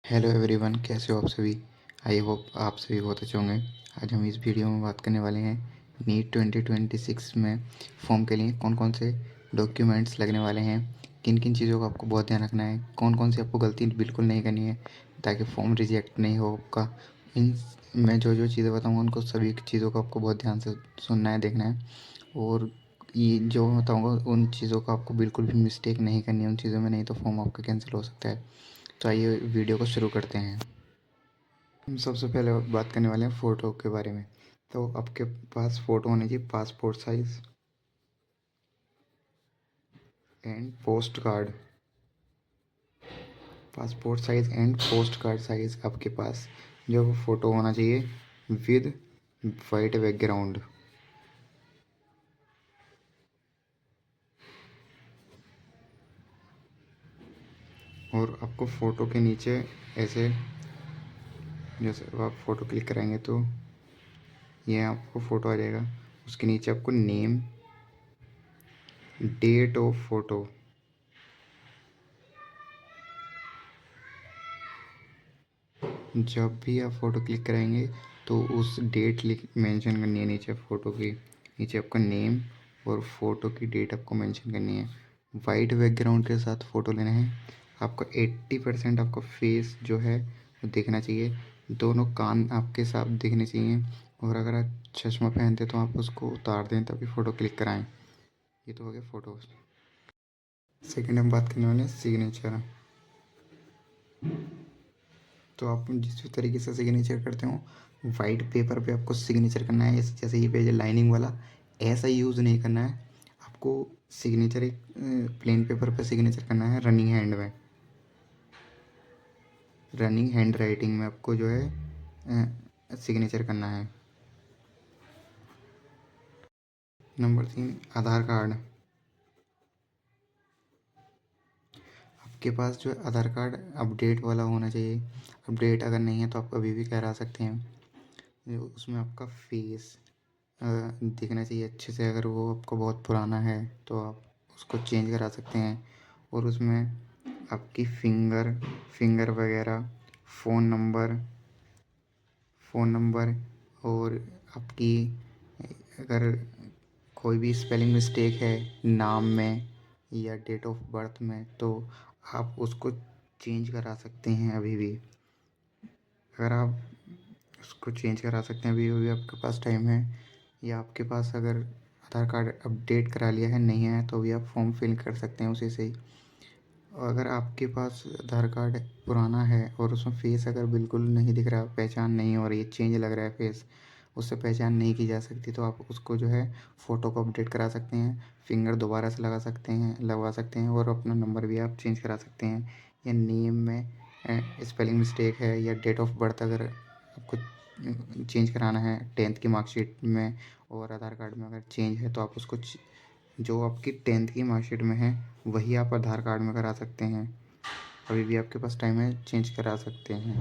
Hello everyone, कैसे हो आप सभी। आई होप आप सभी बहुत अच्छे होंगे। आज हम इस वीडियो में बात करने वाले हैं नीट 2026 में फॉर्म के लिए कौन कौन से डॉक्यूमेंट्स लगने वाले हैं, किन किन चीज़ों का आपको बहुत ध्यान रखना है, कौन कौन सी आपको गलती बिल्कुल नहीं करनी है ताकि फॉर्म रिजेक्ट नहीं हो आपका। इन मैं जो जो चीज़ें बताऊँगा उनको सभी चीज़ों को आपको बहुत ध्यान से सुनना है, देखना है। और ये जो मैं बताऊँगा उन चीज़ों का आपको बिल्कुल भी मिस्टेक नहीं करनी है उन चीज़ों में, नहीं तो फॉर्म आपका कैंसिल हो सकता है। तो आइए वीडियो को शुरू करते हैं। हम सबसे पहले बात करने वाले हैं फ़ोटो के बारे में। तो आपके पास फ़ोटो होनी चाहिए passport size and post card. Passport size and post card size आपके पास जो फ़ोटो होना चाहिए विद वाइट बैकग्राउंड। और आपको फ़ोटो के नीचे ऐसे, जैसे आप फ़ोटो क्लिक कराएंगे तो ये आपको फ़ोटो आ जाएगा। उसके नीचे आपको नेम, डेट ऑफ फ़ोटो, जब भी आप फ़ोटो क्लिक कराएंगे तो उस डेट लिख मेंशन करनी है नीचे फ़ोटो की। नीचे आपका नेम और फ़ोटो की डेट आपको मेंशन करनी है। वाइट बैकग्राउंड के साथ फ़ोटो लेना है। आपका 80% आपका फेस जो है वो दिखना चाहिए। दोनों कान आपके साफ दिखने चाहिए। और अगर आप चश्मा पहनते तो आप उसको उतार दें तभी फ़ोटो क्लिक कराएं। ये तो हो गया फ़ोटो। सेकेंड हम बात करने वाले हैं सिग्नेचर। तो आप जिस भी तरीके से सिग्नेचर करते हो वाइट पेपर पे आपको सिग्नेचर करना है। जैसे ये पेज है लाइनिंग वाला, ऐसा यूज़ नहीं करना है आपको। सिग्नेचर एक प्लेन पेपर पे सिग्नेचर करना है रनिंग हैंड में, रनिंग हैंड राइटिंग में आपको जो है सिग्नेचर करना है। नंबर 3, आधार कार्ड। आपके पास जो है आधार कार्ड अपडेट वाला होना चाहिए। अपडेट अगर नहीं है तो आप कभी भी करा सकते हैं। उसमें आपका फेस दिखना चाहिए अच्छे से। अगर वो आपको बहुत पुराना है तो आप उसको चेंज करा सकते हैं। और उसमें आपकी फिंगर वगैरह, फ़ोन नंबर फ़ोन नंबर, और आपकी अगर कोई भी स्पेलिंग मिस्टेक है नाम में या डेट ऑफ बर्थ में तो आप उसको चेंज करा सकते हैं अभी भी। अगर आप उसको चेंज करा सकते हैं अभी अभी आपके पास टाइम है। या आपके पास अगर आधार कार्ड अपडेट करा लिया है नहीं है तो भी आप फॉर्म फिल कर सकते हैं उसी से ही। अगर आपके पास आधार कार्ड पुराना है और उसमें फेस अगर बिल्कुल नहीं दिख रहा, पहचान नहीं हो रही है, चेंज लग रहा है फेस, उससे पहचान नहीं की जा सकती, तो आप उसको जो है फ़ोटो को अपडेट करा सकते हैं। फिंगर दोबारा से लगवा सकते हैं और अपना नंबर भी आप चेंज करा सकते हैं। या नेम में स्पेलिंग मिस्टेक है या डेट ऑफ बर्थ अगर आपको चेंज कराना है 10th की मार्कशीट में और आधार कार्ड में अगर चेंज है तो आप उसको जो आपकी 10th की मार्कशीट में है वही आप आधार कार्ड में करा सकते हैं। अभी भी आपके पास टाइम है, चेंज करा सकते हैं।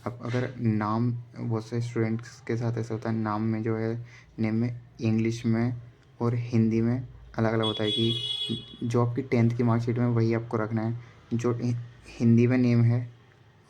अब अगर नाम, बहुत से स्टूडेंट्स के साथ ऐसा होता है नाम में जो है, नेम में इंग्लिश में और हिंदी में अलग अलग होता है कि जो आपकी 10th की मार्कशीट में वही आपको रखना है। जो हिंदी में नेम है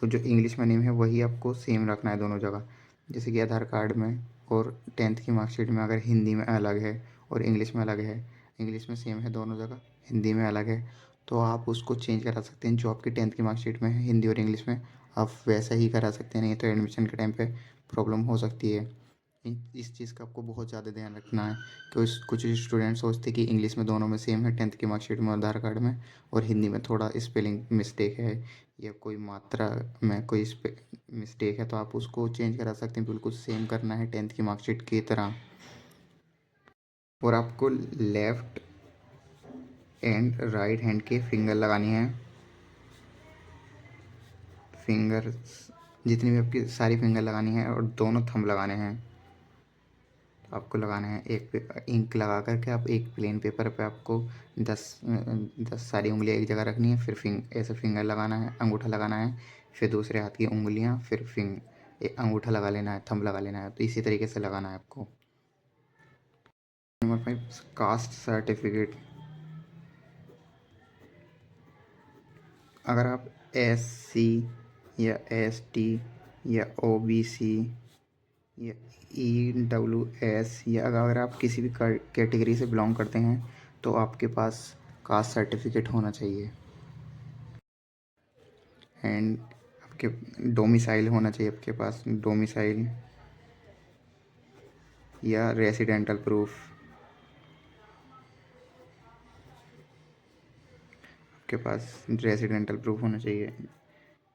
और जो इंग्लिश में नेम है वही आपको सेम रखना है दोनों जगह। जैसे कि आधार कार्ड में और 10th की मार्कशीट में अगर हिंदी में अलग है और इंग्लिश में अलग है, इंग्लिश में सेम है दोनों जगह, हिंदी में अलग है, तो आप उसको चेंज करा सकते हैं। जो आपकी 10th की मार्कशीट में है हिंदी और इंग्लिश में आप वैसा ही करा सकते हैं, नहीं तो एडमिशन के टाइम पे प्रॉब्लम हो सकती है। इस चीज़ का आपको बहुत ज़्यादा ध्यान रखना है। कुछ स्टूडेंट सोचते कि इंग्लिश में दोनों में सेम है 10th की मार्कशीट में आधार कार्ड में, और हिंदी में थोड़ा स्पेलिंग मिस्टेक है या कोई मात्रा में कोई मिस्टेक है तो आप उसको चेंज करा सकते हैं। बिल्कुल सेम करना है 10th की मार्कशीट की तरह। और आपको लेफ़्ट एंड राइट हैंड के फिंगर लगानी है। फिंगर्स जितनी भी आपकी सारी फिंगर लगानी है और दोनों थंब लगाने हैं। आपको लगाना है एक पे इंक लगा करके आप एक प्लेन पेपर पे आपको 10 सारी उंगलियां एक जगह रखनी है। फिर ऐसे फिंगर लगाना है, अंगूठा लगाना है, फिर दूसरे हाथ की उंगलियां, फिर अंगूठा लगा लेना है, थंब लगा लेना है। तो इसी तरीके से लगाना है आपको। Number 5, caste certificate. अगर आप SC या ST या OBC या EWS, या अगर आप किसी भी कैटेगरी से बिलोंग करते हैं तो आपके पास कास्ट सर्टिफिकेट होना चाहिए। एंड आपके डोमिसाइल होना चाहिए, आपके पास डोमिसाइल या रेसिडेंटल प्रूफ। आपके पास रेसिडेंटल प्रूफ होना चाहिए।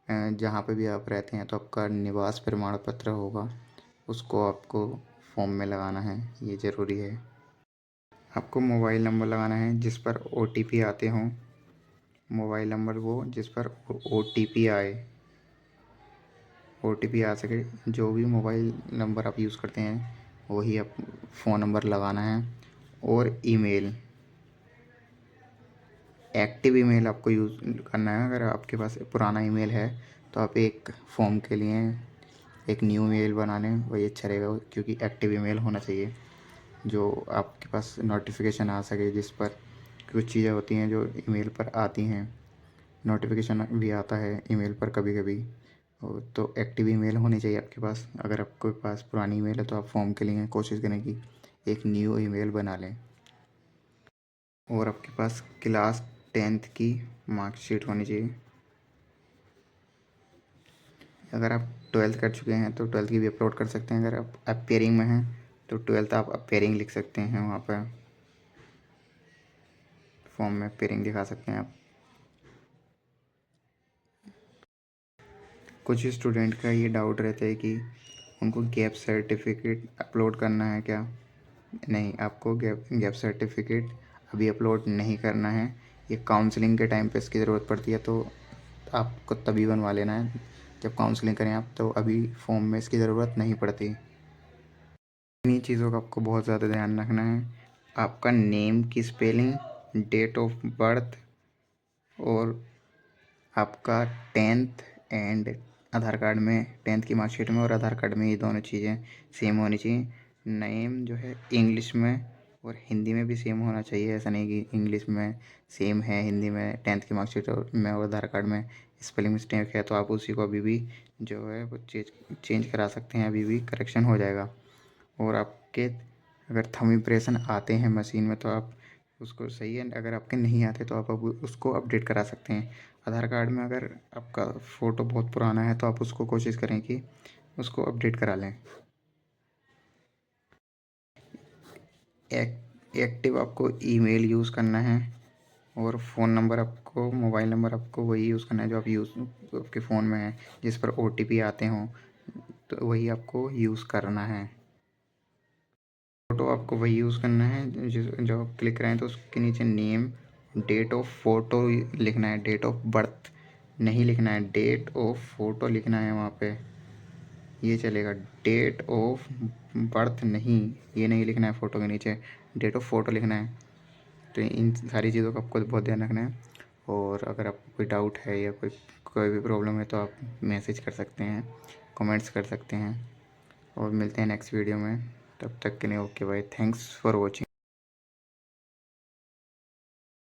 जहाँ पे भी आप रहते हैं तो आपका निवास प्रमाण पत्र होगा, उसको आपको फॉर्म में लगाना है, ये ज़रूरी है। आपको मोबाइल नंबर लगाना है जिस पर OTP आते हों। मोबाइल नंबर वो जिस पर OTP आए, OTP आ सके, जो भी मोबाइल नंबर आप यूज़ करते हैं वही आप फ़ोन नंबर लगाना है। और ईमेल, एक्टिव ईमेल आपको यूज़ करना है। अगर आपके पास पुराना ईमेल है तो आप एक फॉर्म के लिए एक न्यू ईमेल बना लें, वही अच्छा रहेगा, क्योंकि एक्टिव ईमेल होना चाहिए जो आपके पास नोटिफिकेशन आ सके, जिस पर कुछ चीज़ें होती हैं जो ईमेल पर आती हैं, नोटिफिकेशन भी आता है ईमेल पर कभी कभी। तो एक्टिव ईमेल होनी चाहिए आपके पास। अगर आपके पास पुरानी ईमेल है तो आप फॉर्म के लिए कोशिश करें कि एक न्यू ईमेल बना लें। और आपके पास क्लास 10th की मार्कशीट होनी चाहिए। अगर आप 12th कर चुके हैं तो 12th की भी अपलोड कर सकते हैं। अगर आप अपेयरिंग में हैं तो 12th आप अपेयरिंग लिख सकते हैं, वहाँ पर फॉर्म में अपेयरिंग दिखा सकते हैं आप। कुछ स्टूडेंट का ये डाउट रहता है कि उनको गैप सर्टिफिकेट अपलोड करना है क्या। नहीं, आपको गैप सर्टिफिकेट अभी अपलोड नहीं करना है। ये काउंसलिंग के टाइम पे इसकी ज़रूरत पड़ती है, तो आपको तभी बनवा लेना है जब काउंसलिंग करें आप, तो अभी फॉर्म में इसकी ज़रूरत नहीं पड़ती। इन्हीं चीज़ों का आपको बहुत ज़्यादा ध्यान रखना है। आपका नेम की स्पेलिंग, डेट ऑफ बर्थ और आपका 10th एंड आधार कार्ड में, 10th की मार्कशीट में और आधार कार्ड में, ये दोनों चीज़ें सेम होनी चाहिए। नेम जो है इंग्लिश में और हिंदी में भी सेम होना चाहिए। ऐसा नहीं कि इंग्लिश में सेम है, हिंदी में 10th की मार्कशीट में और आधार कार्ड में स्पेलिंग मिस्टेक है, तो आप उसी को अभी भी जो है वो चेंज करा सकते हैं, अभी भी करेक्शन हो जाएगा। और आपके अगर थंब इम्प्रेशन आते हैं मशीन में तो आप उसको सही है, अगर आपके नहीं आते तो आप अब उसको अपडेट करा सकते हैं। आधार कार्ड में अगर आपका फ़ोटो बहुत पुराना है तो आप उसको कोशिश करें कि उसको अपडेट करा लें। एक्टिव आपको ईमेल यूज़ करना है और फ़ोन नंबर आपको, मोबाइल नंबर आपको वही यूज़ करना है जो आप आपके फ़ोन में है, जिस पर OTP आते हों, तो वही आपको यूज़ करना है। फ़ोटो आपको वही यूज़ करना है जो आप क्लिक करें तो उसके नीचे नेम, डेट ऑफ फ़ोटो लिखना है, डेट ऑफ बर्थ नहीं लिखना है, डेट ऑफ फ़ोटो लिखना है वहाँ पे, ये चलेगा। डेट ऑफ बर्थ नहीं, ये नहीं लिखना है फ़ोटो के नीचे, डेट ऑफ फ़ोटो लिखना है। तो इन सारी चीज़ों का आपको बहुत ध्यान रखना है। और अगर आपको कोई डाउट है या कोई भी प्रॉब्लम है तो आप मैसेज कर सकते हैं, कमेंट्स कर सकते हैं। और मिलते हैं नेक्स्ट वीडियो में, तब तक के लिए okay bye, thanks for watching.